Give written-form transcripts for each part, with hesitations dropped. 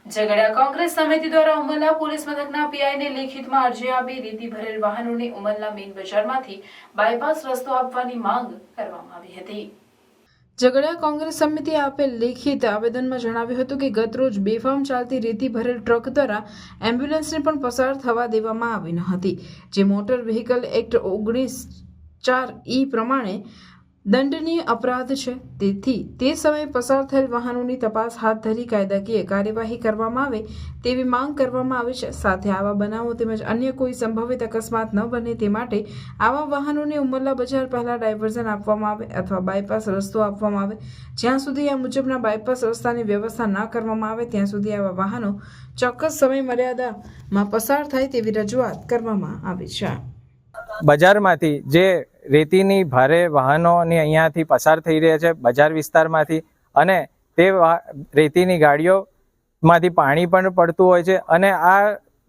ઝઘડિયા કોંગ્રેસ સમિતિ દ્વારા ઉમરલા પોલીસ મથકના પીઆઈને લેખિતમાં અરજી આપી રેતી ભરેલ વાહનોને ઉમરલા મેઇન બજારમાંથી બાયપાસ રસ્તો આપવાની માંગ કરવામાં આવી હતી। ઝઘડિયા કોંગ્રેસ સમિતિએ આપેલ લેખિત આવેદનમાં જણાવ્યું હતું કે ગતરોજ બેફામ ચાલતી રેતી ભરેલ ટ્રક દ્વારા એમ્બ્યુલન્સને પણ પસાર થવા દેવામાં આવી ન હતી, જે મોટર વ્હીકલ એક્ટ 19(4) પ્રમાણે દંડનીય અપરાધ છે। તેથી તે સમયે પસાર થયેલ વાહનોની તપાસ હાથ ધરી કાયદાકીય કાર્યવાહી કરવામાં આવે તેવી માંગ કરવામાં આવી છે। સાથે આવા બનાવો તેમજ અન્ય કોઈ સંભવિત અકસ્માત ન બને તે માટે આવા વાહનોને ઉમરલા બજાર પહેલા ડાયવર્ઝન આપવામાં આવે અથવા બાયપાસ રસ્તો આપવામાં આવે। જ્યાં સુધી આ મુજબના બાયપાસ રસ્તાની વ્યવસ્થા ન કરવામાં આવે ત્યાં સુધી આવા વાહનો ચોક્કસ સમય મર્યાદામાં પસાર થાય તેવી રજૂઆત કરવામાં આવી છે। બજારમાંથી જે રેતીની ભારે વાહનોની અહીંયાથી પસાર થઈ રહ્યા છે બજાર વિસ્તારમાંથી, અને તે રેતીની ગાડીઓમાંથી પાણી પણ પડતું હોય છે, અને આ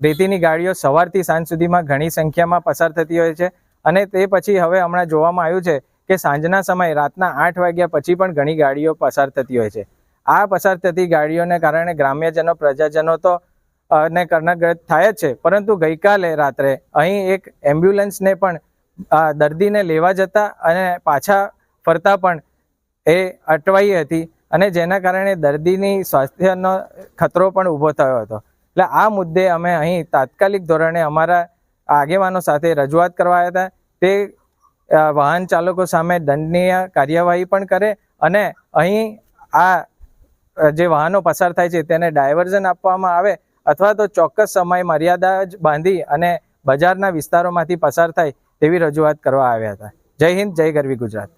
રેતીની ગાડીઓ સવારથી સાંજ સુધીમાં ઘણી સંખ્યામાં પસાર થતી હોય છે। અને તે પછી હવે હમણાં જોવામાં આવ્યું છે કે સાંજના સમયે રાતના 8 વાગ્યા પછી પણ ઘણી ગાડીઓ પસાર થતી હોય છે। આ પસાર થતી ગાડીઓને કારણે ગ્રામ્યજનો પ્રજાજનો તો ને કર્ણગ્રસ્ત થાય જ છે, પરંતુ ગઈકાલે રાત્રે અહીં એક એમ્બ્યુલન્સને પણ દર્દીને લેવા જતા અને પાછા ફરતા પણ એ અટવાઈ હતી, અને જેના કારણે દર્દીની સ્વાસ્થ્યનો ખતરો પણ ઊભો થયો હતો। એટલે આ મુદ્દે અમે અહીં તાત્કાલિક ધોરણે અમારા આગેવાનો સાથે રજૂઆત કરવા આવ્યા હતા। તે વાહન ચાલકો સામે દંડનીય કાર્યવાહી પણ કરે અને અહીં આ જે વાહનો પસાર થાય છે તેને ડાયવર્ઝન આપવામાં આવે અથવા તો ચોક્કસ સમય મર્યાદા જ બાંધી અને બજારના વિસ્તારોમાંથી પસાર થાય તેવી રજૂઆત કરવા આવ્યા હતા। જય હિન્દ, જય ગરવી ગુજરાત।